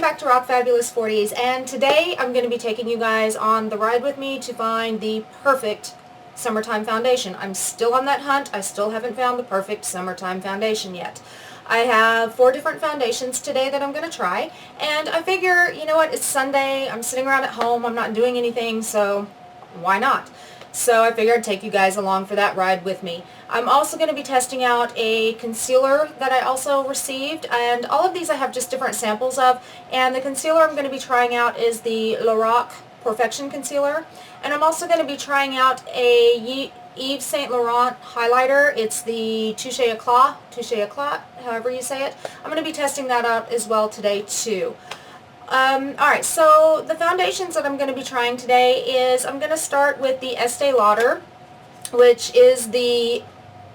back to Rock Fabulous 40s, and today I'm going to be taking you guys on the ride with me to find the perfect summertime foundation. I'm still on that hunt. I still haven't found the perfect summertime foundation yet. I have 4 different foundations today that I'm going to try, and I figure, you know what, it's Sunday, I'm sitting around at home, I'm not doing anything, so why not? So I figured I'd take you guys along for that ride with me. I'm also going to be testing out a concealer that I also received, and all of these I have just different samples of, and the concealer I'm going to be trying out is the Lorac Perfection concealer, and I'm also going to be trying out a Yves Saint Laurent highlighter. It's the TOUCHE, however you say it. I'm going to be testing that out as well today too. Alright, so the foundations that I'm going to be trying today is I'm going to start with the Estee Lauder, which is the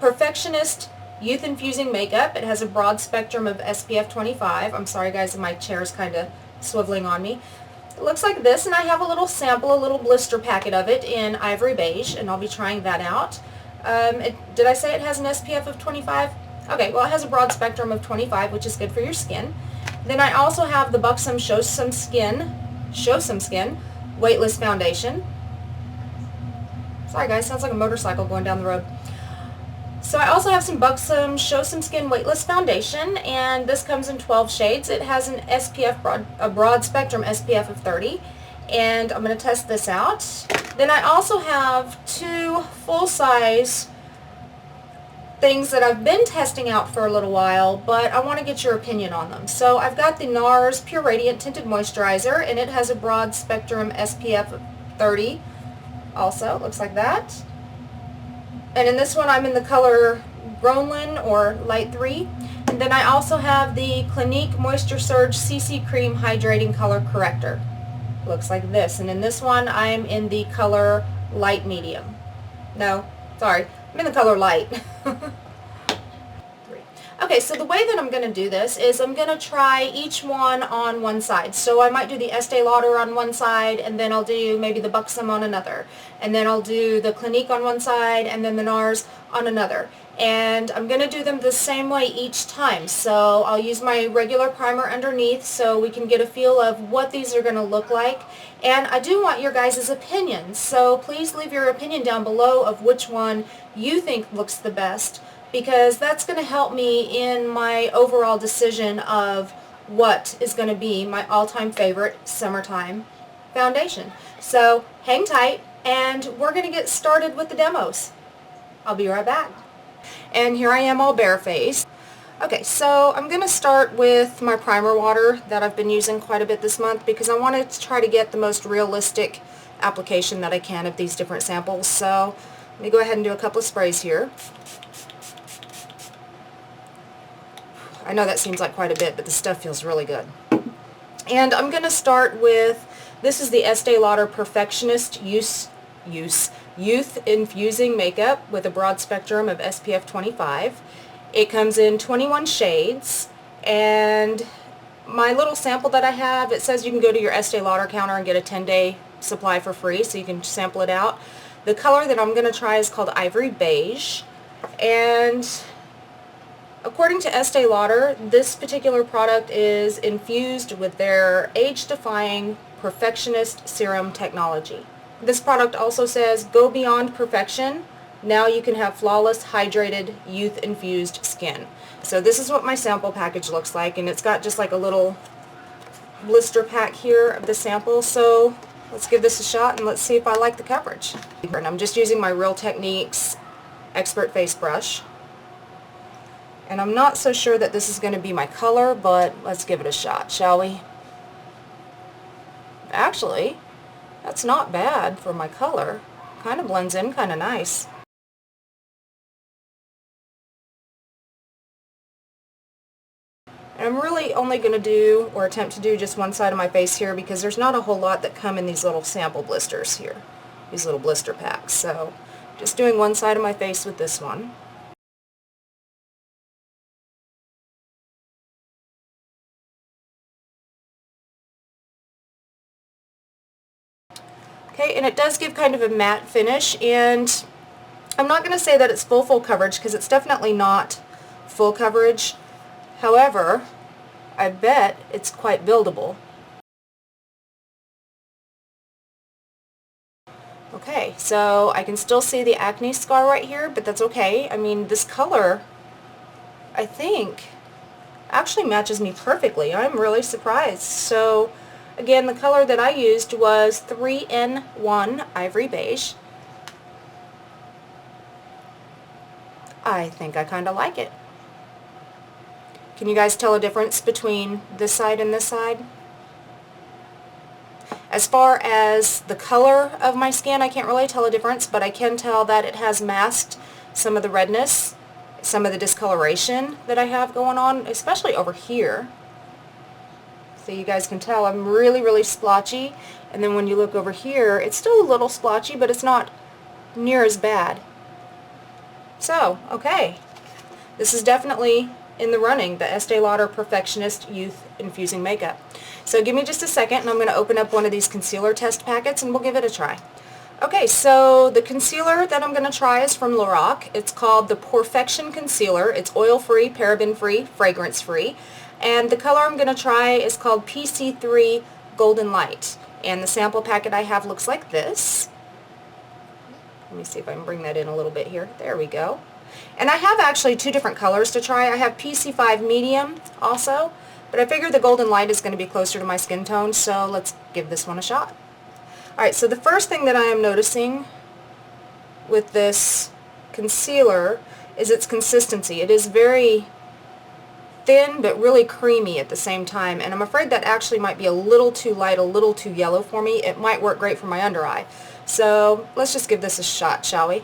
Perfectionist Youth Infusing Makeup. It has a broad spectrum of SPF 25. I'm sorry guys, my chair's kind of swiveling on me. It looks like this, and I have a little sample, a little blister packet of it in Ivory Beige, and I'll be trying that out. Did I say it has an SPF of 25? Okay, well it has a broad spectrum of 25, which is good for your skin. Then I also have the Buxom Show Some Skin Weightless Foundation. Sorry guys, sounds like a motorcycle going down the road. So I also have some Buxom Show Some Skin Weightless Foundation, and this comes in 12 shades. It has an SPF, a broad spectrum SPF of 30, and I'm going to test this out. Then I also have 2 full-size things that I've been testing out for a little while, but I want to get your opinion on them. So I've got the NARS Pure Radiant Tinted Moisturizer, and it has a broad spectrum SPF of 30 also. It looks like that. And in this one I'm in the color Gronlin or Light 3. And then I also have the Clinique Moisture Surge CC Cream Hydrating Color Corrector. Looks like this. And in this one I'm in the color Light Medium. No, sorry. I'm in the color Light. Okay, so the way that I'm going to do this is I'm going to try each one on one side. So I might do the Estee Lauder on one side, and then I'll do maybe the Buxom on another. And then I'll do the Clinique on one side, and then the NARS on another. And I'm going to do them the same way each time. So I'll use my regular primer underneath so we can get a feel of what these are going to look like. And I do want your guys' opinions, so please leave your opinion down below of which one you think looks the best, because that's going to help me in my overall decision of what is going to be my all-time favorite summertime foundation. So hang tight, and we're going to get started with the demos. I'll be right back. And here I am all barefaced. Okay, so I'm going to start with my primer water that I've been using quite a bit this month because I wanted to try to get the most realistic application that I can of these different samples. So let me go ahead and do a couple of sprays here. I know that seems like quite a bit, but the stuff feels really good. And I'm going to start with, this is the Estee Lauder Perfectionist Youth Infusing Makeup with a broad spectrum of SPF 25. It comes in 21 shades, and my little sample that I have, it says you can go to your Estee Lauder counter and get a 10-day supply for free, so you can sample it out. The color that I'm going to try is called Ivory Beige, and according to Estee Lauder, this particular product is infused with their age-defying Perfectionist serum technology. This product also says, go beyond perfection. Now you can have flawless, hydrated, youth-infused skin. So this is what my sample package looks like, and it's got just like a little blister pack here of the sample. So let's give this a shot and let's see if I like the coverage. And I'm just using my Real Techniques Expert Face Brush. And I'm not so sure that this is going to be my color, but let's give it a shot, shall we? Actually, that's not bad for my color. Kind of blends in kind of nice. And I'm really only going to do, or attempt to do, just one side of my face here because there's not a whole lot that come in these little sample blisters here, these little blister packs. So just doing one side of my face with this one. Okay, and it does give kind of a matte finish, and I'm not going to say that it's full coverage because it's definitely not full coverage. However, I bet it's quite buildable. Okay, so I can still see the acne scar right here, but that's okay. I mean, this color, I think, actually matches me perfectly. I'm really surprised. So, again, the color that I used was 3-in-1 Ivory Beige. I think I kind of like it. Can you guys tell a difference between this side and this side? As far as the color of my skin, I can't really tell a difference, but I can tell that it has masked some of the redness, some of the discoloration that I have going on, especially over here. So you guys can tell I'm really, really splotchy, and then when you look over here, it's still a little splotchy, but it's not near as bad. So, okay. This is definitely in the running, the Estee Lauder Perfectionist Youth Infusing Makeup. So give me just a second and I'm going to open up one of these concealer test packets and we'll give it a try. Okay, so the concealer that I'm going to try is from Lorac. It's called the Porefection Concealer. It's oil-free, paraben-free, fragrance-free. And the color I'm going to try is called PC3 Golden Light. And the sample packet I have looks like this. Let me see if I can bring that in a little bit here. There we go. And I have actually two different colors to try. I have PC5 Medium also, but I figured the Golden Light is going to be closer to my skin tone, so let's give this one a shot. Alright, so the first thing that I am noticing with this concealer is its consistency. It is very thin but really creamy at the same time, and I'm afraid that actually might be a little too light, a little too yellow for me. It might work great for my under eye. So let's just give this a shot, shall we?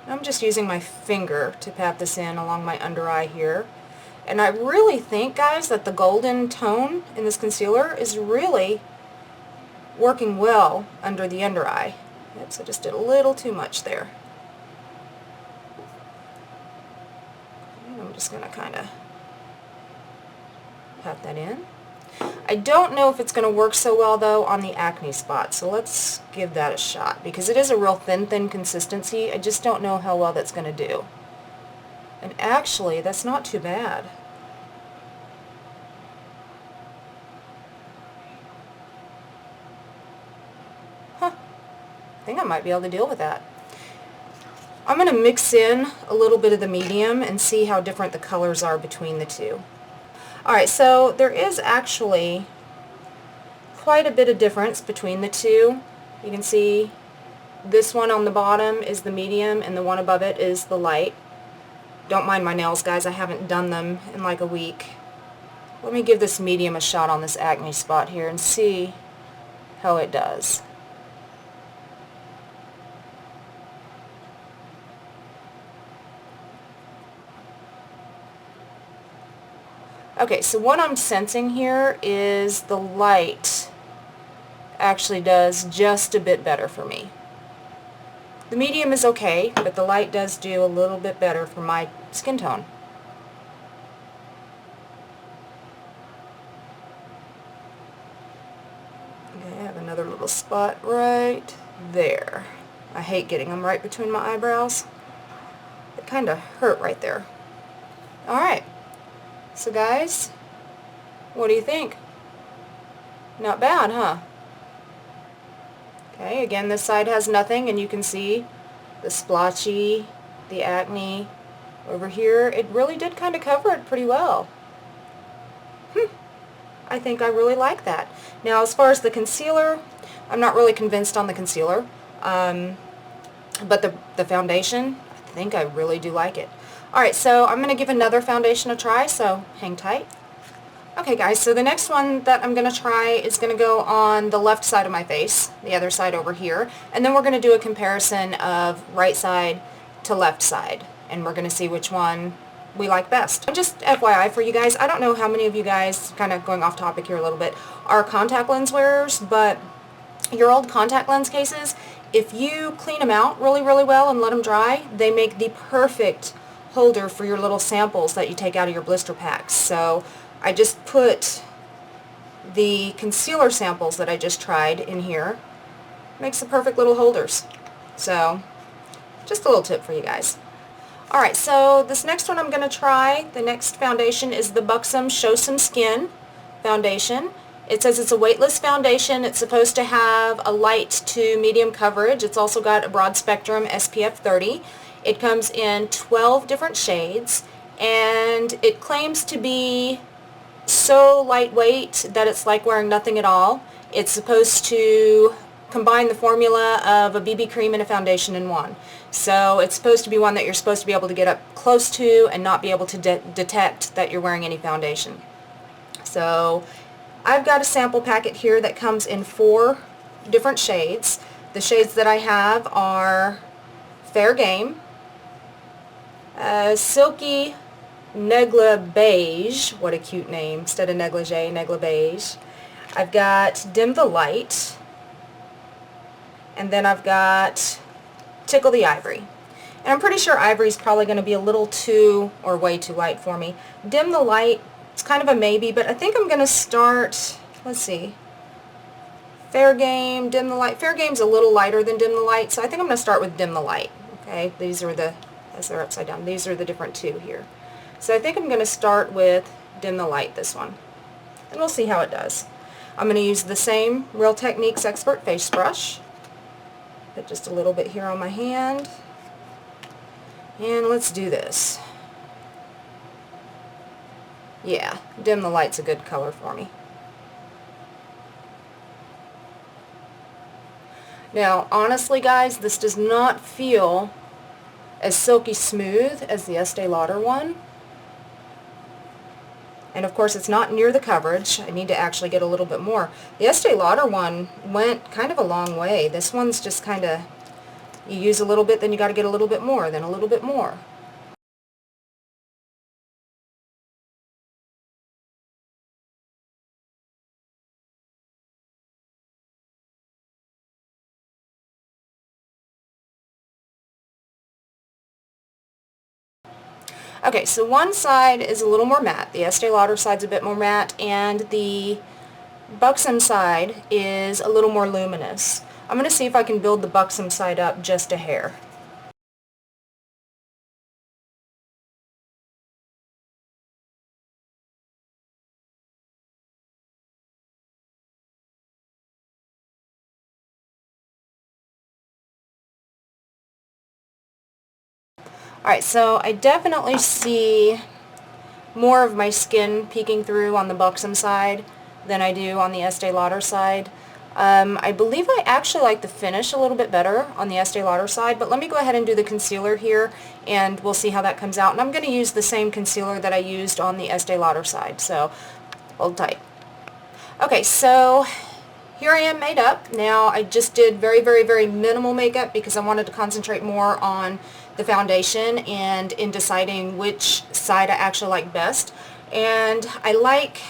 I'm just using my finger to pat this in along my under eye here. And I really think, guys, that the golden tone in this concealer is really working well under the under eye. Oops, I just did a little too much there. And I'm just going to kind of pat that in. I don't know if it's going to work so well, though, on the acne spot, so let's give that a shot, because it is a real thin consistency. I just don't know how well that's going to do. And actually, that's not too bad. Huh. I think I might be able to deal with that. I'm going to mix in a little bit of the medium and see how different the colors are between the two. Alright, so there is actually quite a bit of difference between the two. You can see this one on the bottom is the medium and the one above it is the light. Don't mind my nails, guys. I haven't done them in like a week. Let me give this medium a shot on this acne spot here and see how it does. Okay, so what I'm sensing here is the light actually does just a bit better for me. The medium is okay, but the light does do a little bit better for my skin tone. Okay, I have another little spot right there. I hate getting them right between my eyebrows. It kind of hurt right there. Alright. So guys, what do you think? Not bad, huh? Okay, again, this side has nothing, and you can see the splotchy, the acne. Over here, it really did kind of cover it pretty well. I think I really like that. Now, as far as the concealer, I'm not really convinced on the concealer, but the foundation, I think I really do like it. Alright, so I'm going to give another foundation a try, so hang tight. Okay guys, so the next one that I'm going to try is going to go on the left side of my face, the other side over here, and then we're going to do a comparison of right side to left side, and we're going to see which one we like best. Just FYI for you guys, I don't know how many of you guys, kind of going off topic here a little bit, are contact lens wearers, but your old contact lens cases, if you clean them out really, really well and let them dry, they make the perfect holder for your little samples that you take out of your blister packs. So I just put the concealer samples that I just tried in here. Makes the perfect little holders. So, just a little tip for you guys. Alright, so this next one I'm going to try, the next foundation is the Buxom Show Some Skin foundation. It says it's a weightless foundation. It's supposed to have a light to medium coverage. It's also got a broad spectrum SPF 30. It comes in 12 different shades, and it claims to be so lightweight that it's like wearing nothing at all. It's supposed to combine the formula of a BB cream and a foundation in one. So it's supposed to be one that you're supposed to be able to get up close to and not be able to detect that you're wearing any foundation. So I've got a sample packet here that comes in 4 different shades. The shades that I have are Fair Game, Silky Negla Beige, what a cute name, instead of negligee, Negla Beige. I've got Dim the Light, and then I've got Tickle the Ivory. And I'm pretty sure Ivory is probably going to be a little too, or way too light for me. Dim the Light, it's kind of a maybe, but I think I'm going to start, let's see, Fair Game, Dim the Light. Fair Game's a little lighter than Dim the Light, so I think I'm going to start with Dim the Light. Okay, these are the, as they're upside down, these are the different 2 here. So I think I'm going to start with Dim the Light, this one. And we'll see how it does. I'm going to use the same Real Techniques Expert Face Brush. Put just a little bit here on my hand. And let's do this. Yeah, Dim the Light's a good color for me. Now, honestly guys, this does not feel as silky smooth as the Estee Lauder one. And of course it's not near the coverage. I need to actually get a little bit more. The Estee Lauder one went kind of a long way. This one's just kind of, you use a little bit, then you got to get a little bit more, then a little bit more. Okay, so one side is a little more matte. The Estee Lauder side's a bit more matte, and the Buxom side is a little more luminous. I'm going to see if I can build the Buxom side up just a hair. Alright, so I definitely see more of my skin peeking through on the Buxom side than I do on the Estee Lauder side. I believe I actually like the finish a little bit better on the Estee Lauder side, but let me go ahead and do the concealer here and we'll see how that comes out. And I'm going to use the same concealer that I used on the Estee Lauder side, so hold tight. Okay, so here I am made up. Now I just did very, very, very minimal makeup because I wanted to concentrate more on the foundation and in deciding which side I actually like best. And I like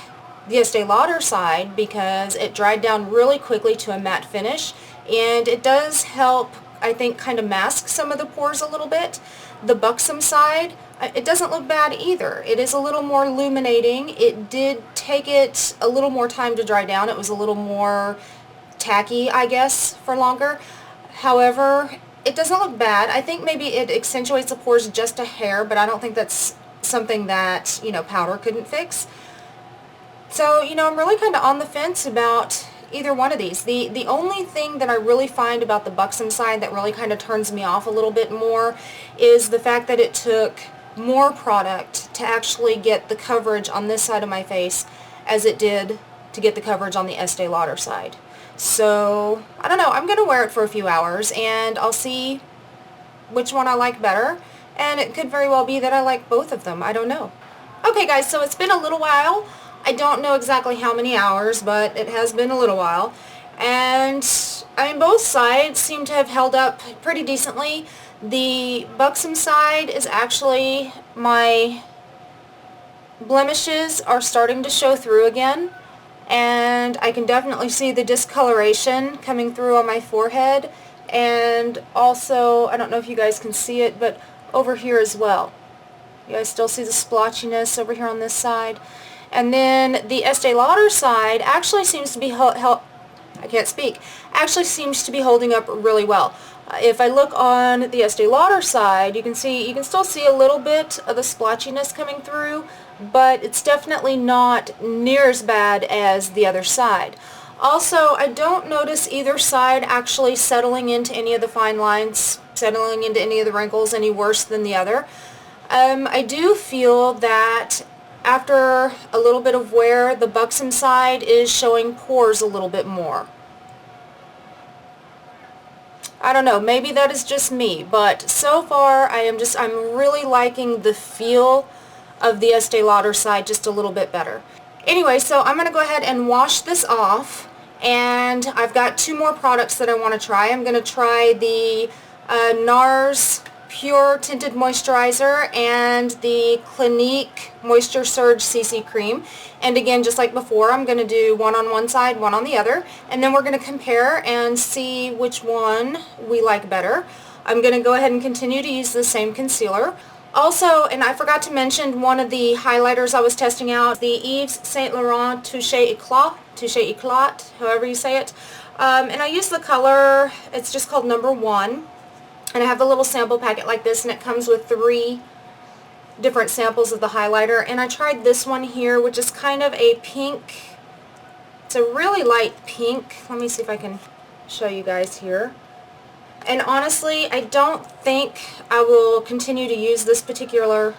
the Estee Lauder side because it dried down really quickly to a matte finish, and it does help, I think, kind of mask some of the pores a little bit. The Buxom side, it doesn't look bad either. It is a little more illuminating. It did take it a little more time to dry down. It was a little more tacky, I guess, for longer. However, it doesn't look bad. I think maybe it accentuates the pores just a hair, but I don't think that's something that, you know, powder couldn't fix. So, you know, I'm really kind of on the fence about either one of these. The only thing that I really find about the Buxom side that really kind of turns me off a little bit more is the fact that it took more product to actually get the coverage on this side of my face as it did to get the coverage on the Estee Lauder side. So, I don't know, I'm going to wear it for a few hours and I'll see which one I like better, and it could very well be that I like both of them. I don't know. Okay guys, so it's been a little while. I don't know exactly how many hours, but it has been a little while. And, I mean, both sides seem to have held up pretty decently. The Buxom side is actually, my blemishes are starting to show through again. And I can definitely see the discoloration coming through on my forehead. And also, I don't know if you guys can see it, but over here as well. You guys still see the splotchiness over here on this side. And then the Estee Lauder side actually seems to be I can't speak, actually seems to be holding up really well. If I look on the Estee Lauder side, you can still see a little bit of the splotchiness coming through, but it's definitely not near as bad as the other side. Also, I don't notice either side actually settling into any of the fine lines, settling into any of the wrinkles any worse than the other. I do feel that after a little bit of wear, the Buxom side is showing pores a little bit more. I don't know, maybe that is just me, but so far I'm really liking the feel of the Estee Lauder side just a little bit better. Anyway, so I'm going to go ahead and wash this off, and I've got two more products that I want to try. I'm going to try the NARS Pure Tinted Moisturizer and the Clinique Moisture Surge CC Cream. And again, just like before, I'm going to do one on one side, one on the other, and then we're going to compare and see which one we like better. I'm going to go ahead and continue to use the same concealer. Also, and I forgot to mention one of the highlighters I was testing out, the Yves Saint Laurent TOUCHE ÉCLAT, however you say it. And I use the color, it's just called number 1. And I have a little sample packet like this, and it comes with 3 different samples of the highlighter. And I tried this one here, which is kind of a pink. It's a really light pink. Let me see if I can show you guys here. And honestly, I don't think I will continue to use this particular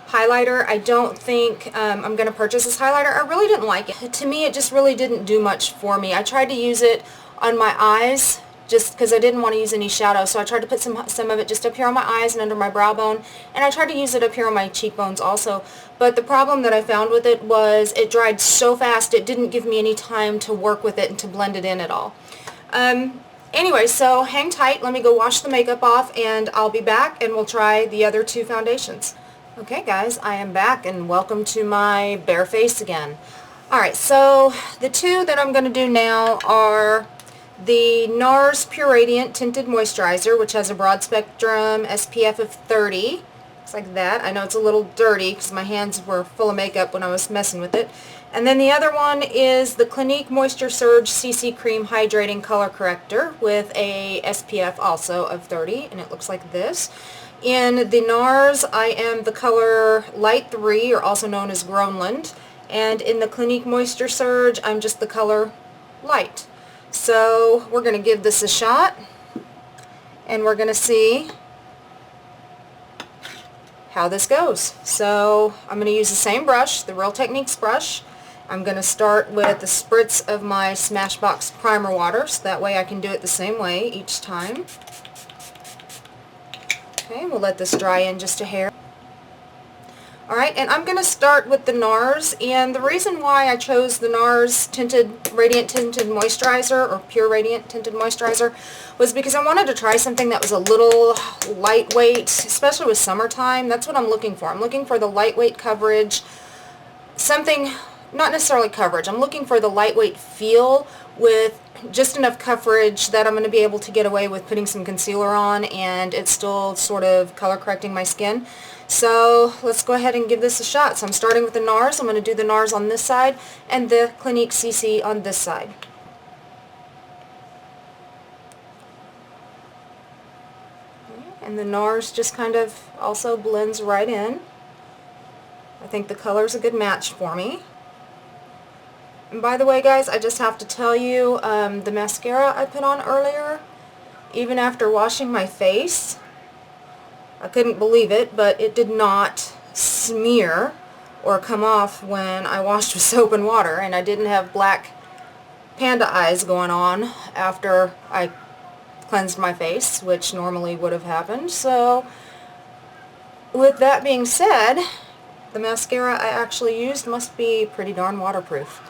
highlighter. I don't think I'm going to purchase this highlighter. I really didn't like it. To me, it just really didn't do much for me. I tried to use it on my eyes, just because I didn't want to use any shadow, so I tried to put some of it just up here on my eyes and under my brow bone, and I tried to use it up here on my cheekbones also. But the problem that I found with it was it dried so fast it didn't give me any time to work with it and to blend it in at all. Anyway, so hang tight, let me go wash the makeup off, and I'll be back and we'll try the other 2 foundations. Okay guys, I am back and welcome to my bare face again. Alright, so the 2 that I'm going to do now are the NARS Pure Radiant Tinted Moisturizer, which has a broad spectrum SPF of 30. Looks like that. I know it's a little dirty because my hands were full of makeup when I was messing with it. And then the other one is the Clinique Moisture Surge CC Cream Hydrating Color Corrector with a SPF also of 30, and it looks like this. In the NARS, I am the color Light 3, or also known as Groenland. And in the Clinique Moisture Surge, I'm just the color Light. So we're going to give this a shot, and we're going to see how this goes. So I'm going to use the same brush, the Real Techniques brush. I'm going to start with the spritz of my Smashbox primer water, so that way I can do it the same way each time. Okay, we'll let this dry in just a hair. Alright, and I'm going to start with the NARS, and the reason why I chose the NARS Radiant Tinted Moisturizer, or Pure Radiant Tinted Moisturizer, was because I wanted to try something that was a little lightweight, especially with summertime. That's what I'm looking for. I'm looking for the lightweight coverage, something, not necessarily coverage, I'm looking for the lightweight feel with just enough coverage that I'm going to be able to get away with putting some concealer on and it's still sort of color correcting my skin. So let's go ahead and give this a shot. So I'm starting with the NARS. I'm going to do the NARS on this side and the Clinique CC on this side. And the NARS just kind of also blends right in. I think the color's a good match for me. And by the way, guys, I just have to tell you, the mascara I put on earlier, even after washing my face, I couldn't believe it, but it did not smear or come off when I washed with soap and water, and I didn't have black panda eyes going on after I cleansed my face, which normally would have happened. So, with that being said, the mascara I actually used must be pretty darn waterproof.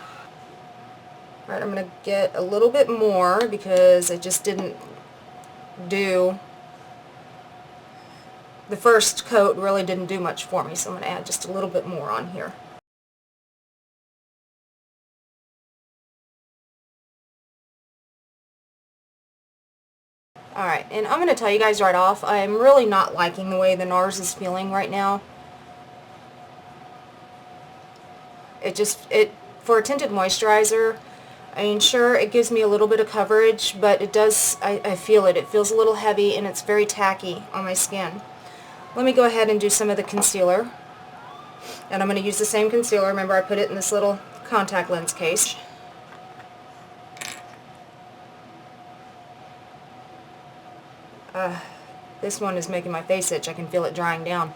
Alright, I'm going to get a little bit more because it just didn't do, the first coat really didn't do much for me, so I'm going to add just a little bit more on here. Alright, and I'm going to tell you guys right off, I'm really not liking the way the NARS is feeling right now. For a tinted moisturizer, I mean, sure, it gives me a little bit of coverage, but it does, I feel it. It feels a little heavy, and it's very tacky on my skin. Let me go ahead and do some of the concealer. And I'm going to use the same concealer. Remember, I put it in this little contact lens case. This one is making my face itch. I can feel it drying down.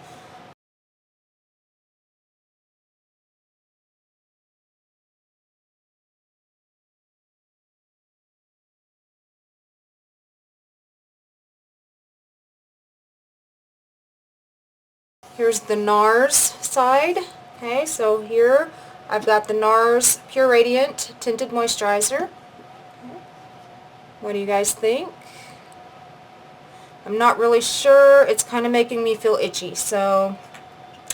Here's the NARS side. Okay, so here I've got the NARS Pure Radiant Tinted Moisturizer. What do you guys think? I'm not really sure. It's kind of making me feel itchy, so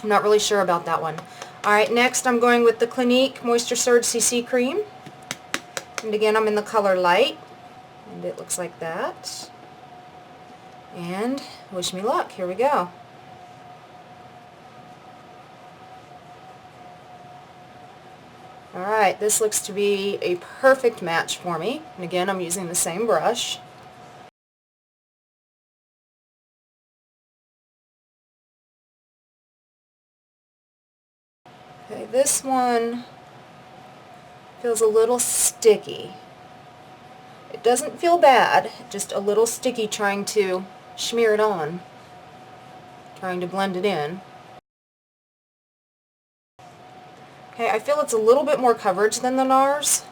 I'm not really sure about that one. Alright, next I'm going with the Clinique Moisture Surge CC Cream. And again, I'm in the color Light. And it looks like that. And wish me luck. Here we go. Alright, this looks to be a perfect match for me. And again, I'm using the same brush. Okay, this one feels a little sticky. It doesn't feel bad, just a little sticky trying to smear it on, trying to blend it in. Okay, I feel it's a little bit more coverage than the NARS.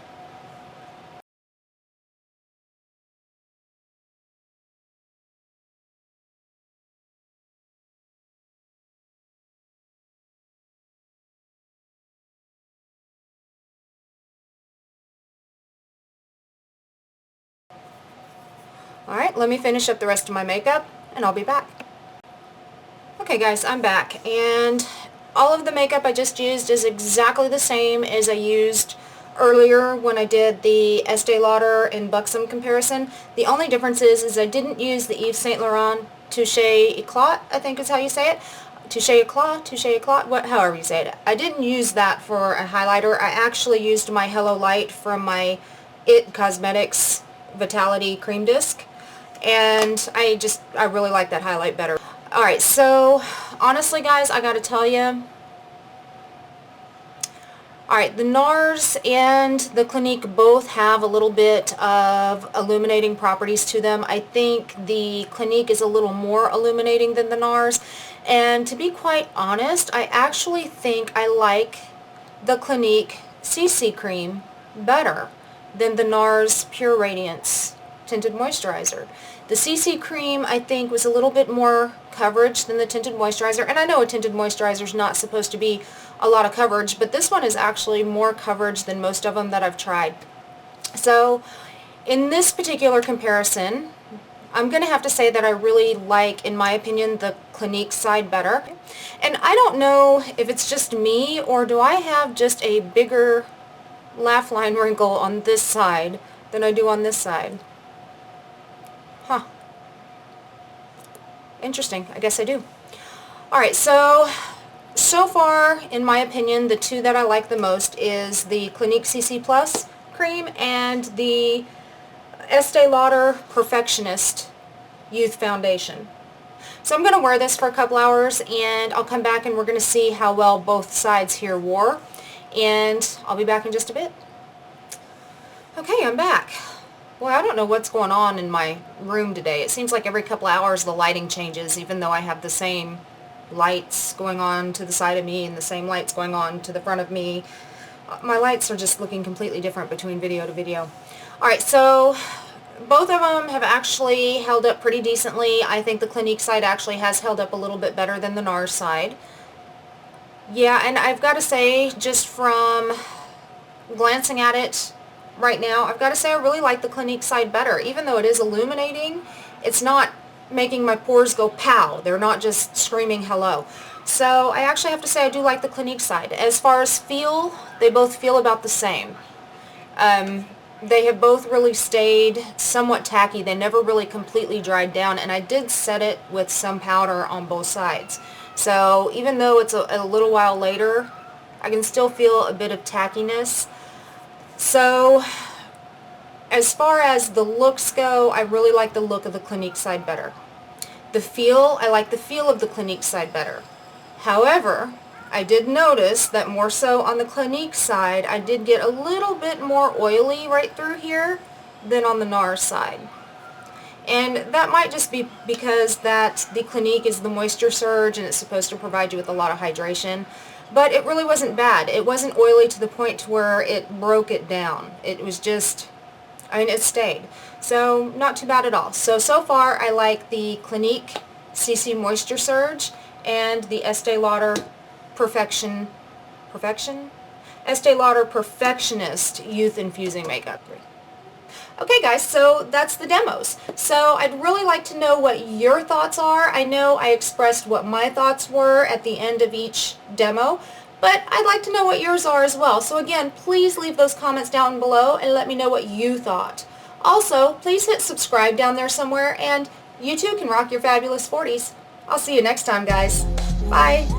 Alright, let me finish up the rest of my makeup and I'll be back. Okay guys, I'm back, and all of the makeup I just used is exactly the same as I used earlier when I did the Estee Lauder and Buxom comparison. The only difference is I didn't use the Yves Saint Laurent TOUCHE ÉCLAT, I think is how you say it. TOUCHE ÉCLAT, however you say it. I didn't use that for a highlighter. I actually used my Hello Light from my IT Cosmetics Vitality Cream Disc. And I really like that highlight better. Alright, so honestly guys, I gotta tell you, alright, the NARS and the Clinique both have a little bit of illuminating properties to them. I think the Clinique is a little more illuminating than the NARS. And to be quite honest, I actually think I like the Clinique CC Cream better than the NARS Pure Radiance Tinted Moisturizer. The CC Cream, I think, was a little bit more coverage than the Tinted Moisturizer. And I know a Tinted Moisturizer is not supposed to be a lot of coverage, but this one is actually more coverage than most of them that I've tried. So, in this particular comparison, I'm going to have to say that I really like, in my opinion, the Clinique side better. And I don't know if it's just me, or do I have just a bigger laugh line wrinkle on this side than I do on this side. Huh. Interesting. I guess I do. Alright, so far, in my opinion, the two that I like the most is the Clinique CC Plus cream and the Estee Lauder Perfectionist Youth Foundation. So I'm going to wear this for a couple hours, and I'll come back and we're going to see how well both sides here wore. And I'll be back in just a bit. Okay, I'm back. Well, I don't know what's going on in my room today. It seems like every couple hours the lighting changes, even though I have the same lights going on to the side of me and the same lights going on to the front of me. My lights are just looking completely different between video to video. Alright, so both of them have actually held up pretty decently. I think the Clinique side actually has held up a little bit better than the NARS side. Yeah, and I've got to say, just from glancing at it right now, I've got to say I really like the Clinique side better. Even though it is illuminating, it's not making my pores go pow. They're not just screaming hello. So I actually have to say I do like the Clinique side. As far as feel, they both feel about the same. They have both really stayed somewhat tacky. They never really completely dried down, and I did set it with some powder on both sides. So even though it's a little while later, I can still feel a bit of tackiness. So As far as the looks go, I really like the look of the Clinique side better. The feel, I like the feel of the Clinique side better. However, I did notice that more so on the Clinique side, I did get a little bit more oily right through here than on the NARS side. And that might just be because that the Clinique is the moisture surge and it's supposed to provide you with a lot of hydration. But it really wasn't bad. It wasn't oily to the point to where it broke it down. It was just, I mean, it stayed. So not too bad at all. So far I like the Clinique CC Moisture Surge and the Estee Lauder Perfectionist Youth Infusing Makeup. Okay guys, so that's the demos. So I'd really like to know what your thoughts are. I know I expressed what my thoughts were at the end of each demo, but I'd like to know what yours are as well. So again, please leave those comments down below and let me know what you thought. Also, please hit subscribe down there somewhere, and you too can rock your fabulous 40s. I'll see you next time, guys. Bye.